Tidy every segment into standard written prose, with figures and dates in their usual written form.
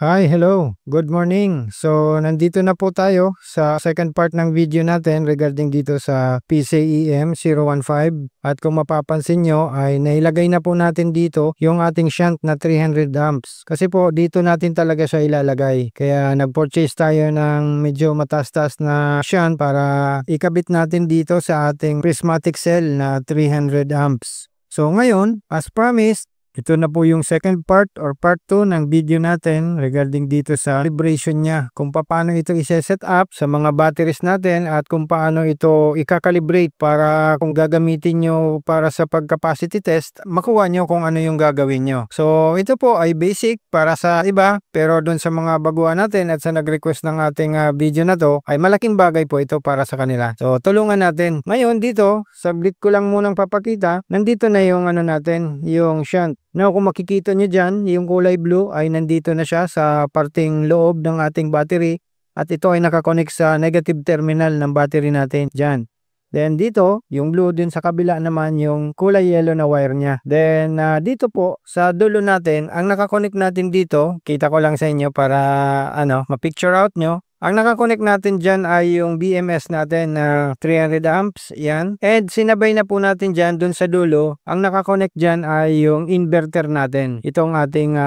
Hi, hello. Good morning. So, nandito na po tayo sa second part ng video natin regarding dito sa PCEM 015. At kung mapapansin nyo ay nailagay na po natin dito yung ating shunt na 300 amps. Kasi po dito natin talaga siya ilalagay. Kaya nag-purchase tayo ng medyo mataas-taas na shunt para ikabit natin dito sa ating prismatic cell na 300 amps. So ngayon, as promised, ito na po yung second part or part 2 ng video natin regarding dito sa calibration niya. Kung paano ito i-set up sa mga batteries natin at kung paano ito i-calibrate para kung gagamitin nyo para sa pag-capacity test, makuha nyo kung ano yung gagawin nyo. So ito po ay basic para sa iba, pero doon sa mga baguhan natin at sa nag-request ng ating video na to, ay malaking bagay po ito para sa kanila. So tulungan natin. Ngayon dito, saglit ko lang munang papakita, nandito na yung ano natin, yung shunt. Now, kung makikita nyo dyan, yung kulay blue ay nandito na siya sa parting loob ng ating battery at ito ay nakakonect sa negative terminal ng battery natin dyan. Then dito, yung blue din sa kabila naman yung kulay yellow na wire niya. Then dito po sa dulo natin, ang nakakonect natin dito, kita ko lang sa inyo para ma-picture out nyo. Ang nakakonect natin dyan ay yung BMS natin na 300 amps, yan. And sinabay na po natin dyan dun sa dulo, ang nakakonect dyan ay yung inverter natin, itong ating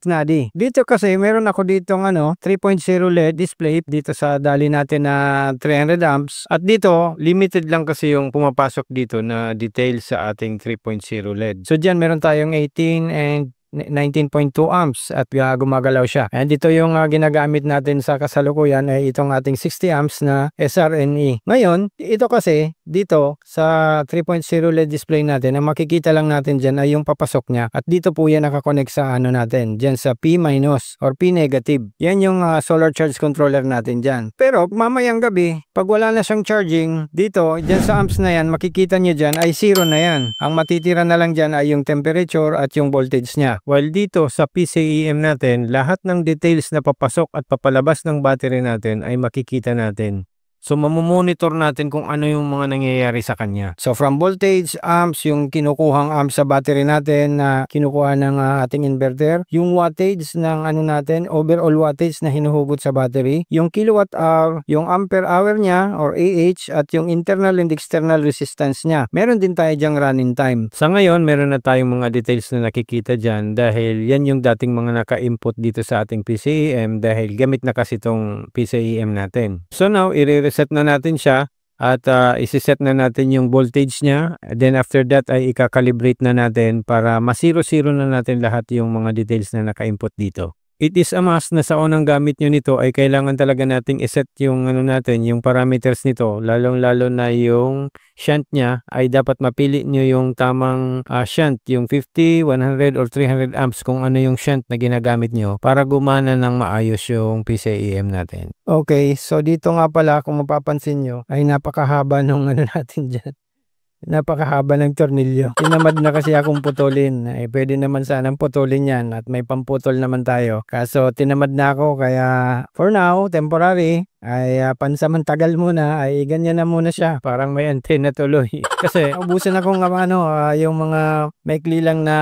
snadi. Dito kasi meron ako ditong 3.0 LED display dito sa dali natin na 300 amps. At dito, limited lang kasi yung pumapasok dito na details sa ating 3.0 LED. So dyan meron tayong 18 and 19.2 amps at gumagalaw siya. And ito yung ginagamit natin sa kasalukuyan ay itong ating 60 amps na SRNE. Ngayon, ito kasi dito sa 3.0 LED display natin, ang makikita lang natin dyan ay yung papasok niya. At dito po yan nakakonect sa natin, dyan sa P- or P negative. Yan yung solar charge controller natin dyan. Pero mamayang gabi, pag wala na siyang charging, dito, dyan sa amps na yan, makikita nyo dyan ay 0 na yan. Ang matitira na lang dyan ay yung temperature at yung voltage niya. While dito sa PCEM natin, lahat ng details na papasok at papalabas ng battery natin ay makikita natin. So mamomonitor natin kung ano yung mga nangyayari sa kanya. So from voltage, amps, yung kinukuhang amps sa battery natin na kinukuha ng ating inverter, yung wattage ng natin, overall wattage na hinuhugot sa battery, yung kilowatt hour, yung ampere hour niya or AH at yung internal and external resistance niya. Meron din tayo dyang running time. Sa ngayon, meron na tayong mga details na nakikita dyan dahil yan yung dating mga naka-input dito sa ating PCEM dahil gamit na kasi itong PCEM natin. So now, reset na natin siya at isi-set na natin yung voltage niya. Then after that ay i-calibrate na natin para ma-0-0 na natin lahat yung mga details na naka-input dito. It is a must na sa unang gamit nyo nito ay kailangan talaga nating iset yung natin, yung parameters nito, lalong-lalo na yung shunt niya ay dapat mapili nyo yung tamang shunt, yung 50, 100 or 300 amps kung ano yung shunt na ginagamit nyo para gumana ng maayos yung PCEM natin. Okay, so dito nga pala kung mapapansin nyo ay napakahaba nung natin dyan. Napakahaba ng tornilyo. Tinamad na kasi akong putulin. Pwede naman sanang putulin yan at may pamputol naman tayo. Kaso tinamad na ako kaya for now, temporary, ay pansamantagal muna ay ganyan na muna siya. Parang may antena tuloy. Kasi ubusan akong yung mga maikli lang na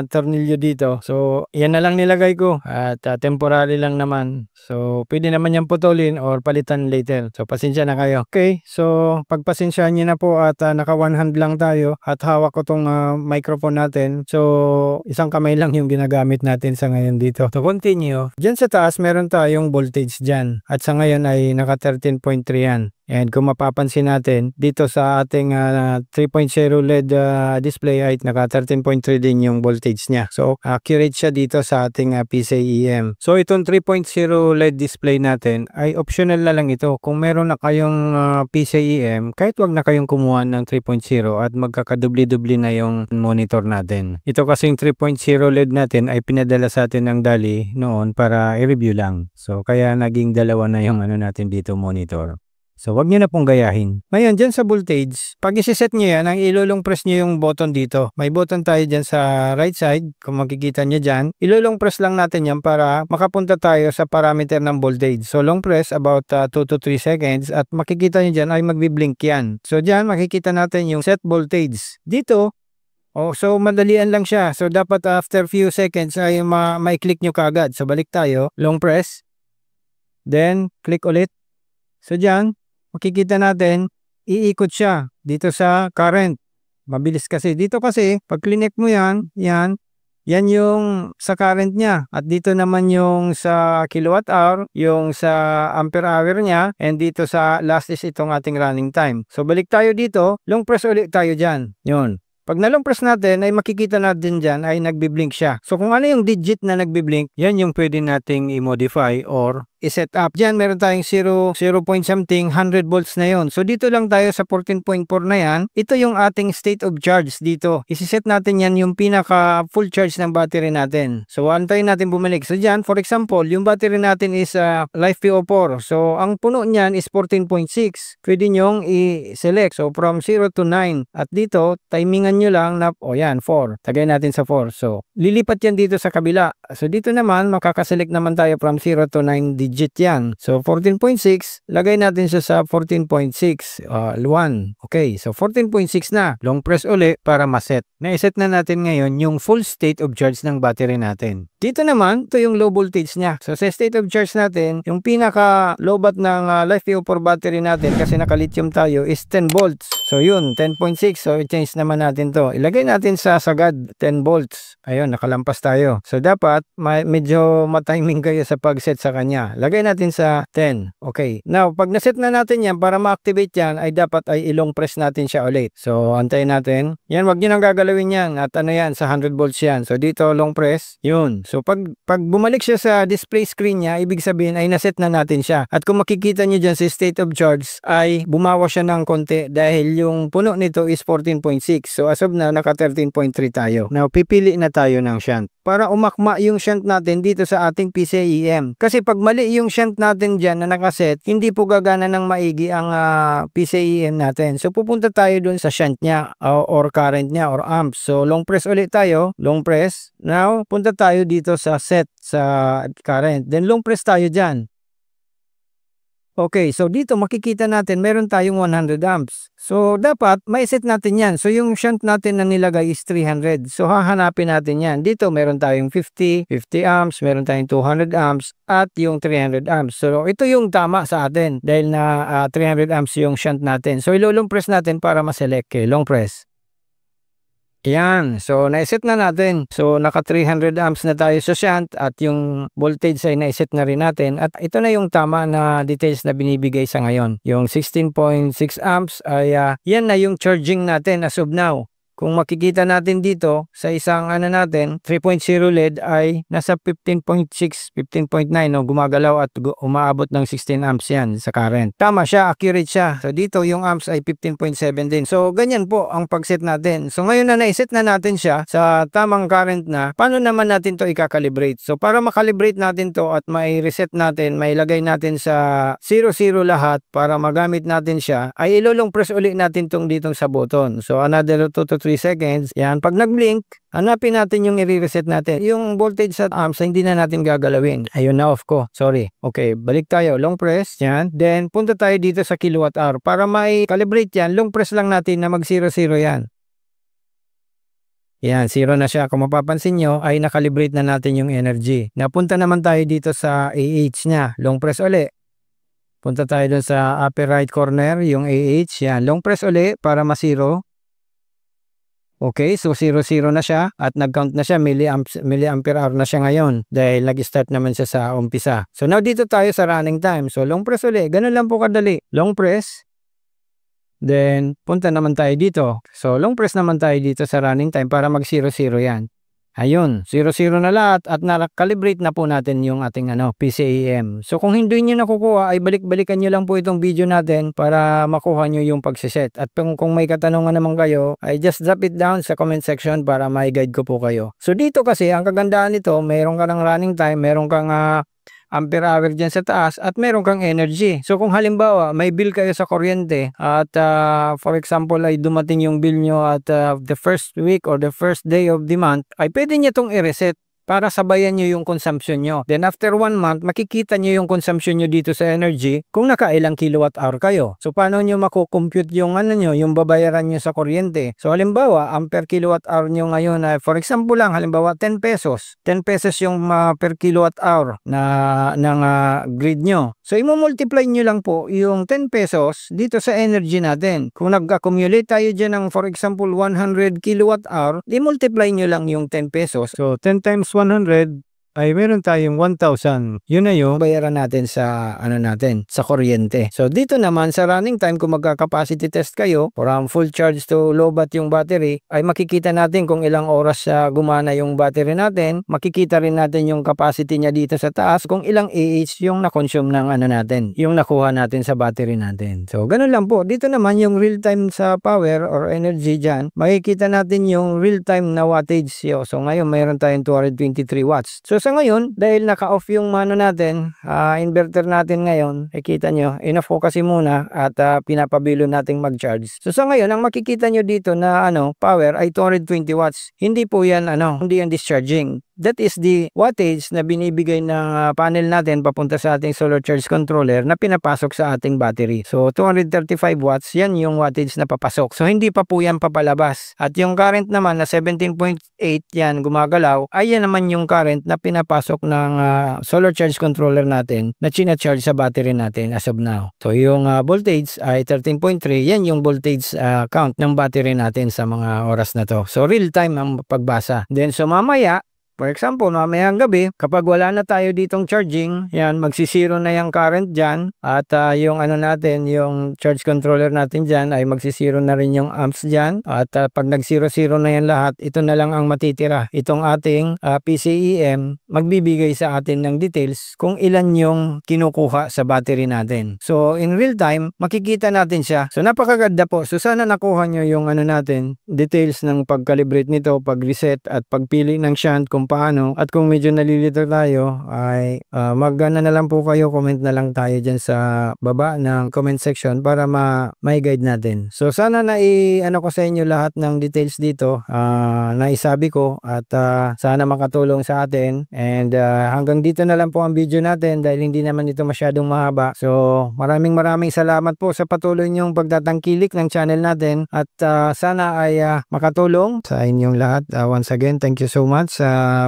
tornilyo dito. So yan na lang nilagay ko at temporary lang naman. So pwede naman yan putulin or palitan later. So pasensya na kayo. Okay, so pagpasensyaan nyo na po at naka one hand lang tayo at hawak ko tong microphone natin. So isang kamay lang yung ginagamit natin sa ngayon dito. To continue, dyan sa taas meron tayong voltage dyan at sa ngayon ay naka 13.3 yan. And kung mapapansin natin, dito sa ating 3.0 LED display ay naka 13.3 din yung voltage niya. So, accurate siya dito sa ating PCEM. So, itong 3.0 LED display natin ay optional na lang ito. Kung meron na kayong PCEM, kahit wag na kayong kumuha ng 3.0 at magkakadubli-dubli na yung monitor natin. Ito kasing 3.0 LED natin ay pinadala sa atin ng DALI noon para i-review lang. So, kaya naging dalawa na yung natin dito monitor. So, wag nyo na pong gayahin. Ngayon, dyan sa voltage, pag isi-set nyo yan, ang ilulong press nyo yung button dito. May button tayo dyan sa right side, kung makikita nyo dyan. Ilulong press lang natin yan para makapunta tayo sa parameter ng voltage. So, long press about 2 to 3 seconds at makikita nyo dyan ay magbiblink yan. So, dyan makikita natin yung set voltage. Dito, Oh, so madalian lang siya. So dapat after few seconds ay mai-click nyo kaagad. So balik tayo, long press, then click ulit. So diyan, makikita natin, iikot siya dito sa current. Mabilis kasi. Dito kasi, pag click mo yan, yan yung sa current niya. At dito naman yung sa kilowatt hour, yung sa ampere hour niya, and dito sa last is itong ating running time. So balik tayo dito, long press ulit tayo dyan. Yun. Pag na-long press natin, ay makikita natin dyan ay nagbiblink siya. So kung ano yung digit na nagbiblink, yan yung pwede nating i-modify or i-set up. Diyan meron tayong 0 point something, 100 volts na yon. So dito lang tayo sa 14.4 na yan. Ito yung ating state of charge dito. Isiset natin yan yung pinaka full charge ng battery natin. So antayin natin bumalik. So diyan, for example, yung battery natin is LiFePO4. So ang puno niyan is 14.6. Pwede nyong i-select. So from 0 to 9. At dito, timingan nyo lang na, yan, 4. Tagay natin sa 4. So lilipat yan dito sa kabila. So dito naman, makakaselect naman tayo from 0 to 9 digit yan. So 14.6, lagay natin siya sa 14.6, 1. Okay, so 14.6 na. Long press uli para maset. Na-set na natin ngayon yung full state of charge ng battery natin. Dito naman, ito yung low voltage niya. So sa state of charge natin, yung pinaka low bat ng LiFePO4 battery natin kasi naka-lithium tayo is 10 volts. So yun, 10.6. So i-change naman natin to. Ilagay natin sa sagad 10 volts. Ayun, nakalampas tayo. So dapat medyo matiming kayo sa pag-set sa kanya. Lagay natin sa 10. Okay. Now, pag naset na natin yan, para ma-activate yan, ay dapat ay ilong press natin siya ulit. So antayin natin. Yan, wag nyo nang gagalawin yan. At ano yan, sa 100 volts yan. So dito, long press. Yun. So pag bumalik siya sa display screen niya, ibig sabihin ay naset na natin siya. At kung makikita nyo dyan sa state of charge, ay bumawas siya ng konti dahil yung puno nito is 14.6. So as of now, naka 13.3 tayo. Now, pipili na tayo ng shunt. Para umakma yung shunt natin dito sa ating PCIe. Kasi pag mali yung shunt natin dyan na nakaset, hindi po gagana ng maigi ang PCIe natin. So pupunta tayo dun sa shunt niya or current niya or amps. So long press ulit tayo. Long press. Now, punta tayo dito sa set sa current. Then long press tayo dyan. Okay, so dito makikita natin meron tayong 100 amps. So dapat mai-set natin yan. So yung shunt natin na nilagay is 300. So hahanapin natin yan. Dito meron tayong 50 amps, meron tayong 200 amps at yung 300 amps. So ito yung tama sa atin dahil na 300 amps yung shunt natin. So ilolong press natin para ma-select. Okay, long press. Yan. So, naiset na natin. So, naka 300 amps na tayo sa shunt at yung voltage ay naiset na rin natin. At ito na yung tama na details na binibigay sa ngayon. Yung 16.6 amps ay yan na yung charging natin as of now. Kung makikita natin dito sa isang natin 3.0 LED ay nasa 15.6, 15.9 no, gumagalaw at umaabot ng 16 amps yan sa current. Tama siya, accurate siya. So dito yung amps ay 15.7 din. So ganyan po ang pag-set natin. So ngayon na naiset na natin siya sa tamang current na, paano naman natin to i-calibrate? So para makalibrate natin to at may reset natin, may lagay natin sa 0-0 lahat para magamit natin siya, ay ilolong press ulit natin tong ditong sa button. So another 2 to 3 seconds. Yan. Pag nag-blink, hanapin natin yung i-reset natin. Yung voltage sa amps, hindi na natin gagalawin. Ayun na, off ko. Sorry. Okay, balik tayo. Long press. Yan. Then, punta tayo dito sa kilowatt hour. Para mai-calibrate yan, long press lang natin na mag-0-0 yan. Yan, 0 na siya. Kung mapapansin nyo, ay nakalibrate na natin yung energy. Napunta naman tayo dito sa AH niya. Long press uli. Punta tayo dun sa upper right corner, yung AH. Yan. Long press uli para ma-0. Okay, so 0-0 na siya at nag-count na siya, milliampere hour na siya ngayon dahil nag-start naman siya sa umpisa. So now dito tayo sa running time. So long press ulit, ganun lang po kadali. Long press, then punta naman tayo dito. So long press naman tayo dito sa running time para mag 0-0 yan. Ayun, 0-0 na lahat at nakalibrate na po natin yung ating PCIe. So kung hindi nyo nakukuha ay balik-balikan nyo lang po itong video natin para makuha nyo yung pagsiset. At kung may katanungan naman kayo ay just drop it down sa comment section para may guide ko po kayo. So dito kasi ang kagandaan nito, meron ka ng running time, meron kang ampere hour dyan sa taas at meron kang energy. So kung halimbawa may bill kayo sa kuryente at for example ay dumating yung bill nyo at the first week or the first day of the month, ay pwede nyo itong i-reset. para sabayan nyo yung consumption nyo. Then after 1 month, makikita nyo yung consumption nyo dito sa energy kung nakailang kilowatt hour kayo. So paano nyo makukompute yung ano nyo, yung babayaran nyo sa kuryente? So halimbawa, ang per kilowatt hour nyo ngayon ay for example lang, halimbawa 10 pesos. 10 pesos yung per kilowatt hour na ng grid nyo. So i-multiply nyo lang po yung 10 pesos dito sa energy natin. Kung nag-accumulate tayo dyan ng for example 100 kilowatt hour, i-multiply nyo lang yung 10 pesos. So 10 times 100 ay meron tayong 1,000. Yun na yung bayaran natin sa ano natin, sa kuryente. So dito naman sa running time, kung magka-capacity test kayo from full charge to low bat yung battery, ay makikita natin kung ilang oras gumana yung battery natin. Makikita rin natin yung capacity niya dito sa taas, kung ilang AH yung na-consume ng ano natin, yung nakuha natin sa battery natin. So ganun lang po. Dito naman yung real time sa power or energy dyan, makikita natin yung real time na wattage. So ngayon mayroon tayong 223 watts. So sa ngayon, dahil naka-off yung mano natin, inverter natin ngayon, kita nyo, ina-focus muna at pinapabilo nating mag-charge. So sa ngayon, ang makikita nyo dito na power ay 220 watts. Hindi po yan, hindi yan discharging. That is the wattage na binibigay ng panel natin papunta sa ating solar charge controller na pinapasok sa ating battery. So 235 watts, yan yung wattage na papasok. So hindi pa po yan papalabas. At yung current naman na 17.8 yan gumagalaw, ay yan naman yung current na pinapasok ng solar charge controller natin na china-charge sa battery natin as of now. So yung voltage ay 13.3, yan yung voltage count ng battery natin sa mga oras na to. So real time ang pagbasa. Then so mamaya, for example, mamayang gabi, kapag wala na tayo ditong charging, yan, magsisiro na yung current dyan at yung natin, yung charge controller natin dyan ay magsisiro na rin yung amps dyan at pag nagsiro-zero na yan lahat, ito na lang ang matitira. Itong ating PCEM magbibigay sa atin ng details kung ilan yung kinukuha sa battery natin. So, in real time, makikita natin siya. So, napakaganda po. So, sana nakuha nyo yung natin, details ng pag-calibrate nito, pag-reset at pagpili ng shunt kung paano. At kung medyo nalilito tayo ay mag-ano na lang po kayo, comment na lang tayo dyan sa baba ng comment section para may guide natin. So sana na ko sa inyo lahat ng details dito na isabi ko at sana makatulong sa atin. And hanggang dito na lang po ang video natin dahil hindi naman ito masyadong mahaba. So maraming salamat po sa patuloy niyong pagtatangkilik ng channel natin at sana ay makatulong sa inyong lahat. Once again, thank you so much.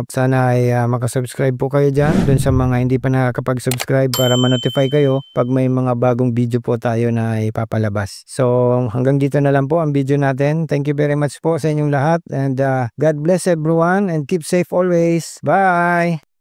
Sana ay makasubscribe po kayo dyan dun sa mga hindi pa nakakapag-subscribe para ma-notify kayo pag may mga bagong video po tayo na ipapalabas. So hanggang dito na lang po ang video natin. Thank you very much po sa inyong lahat and God bless everyone and keep safe always. Bye!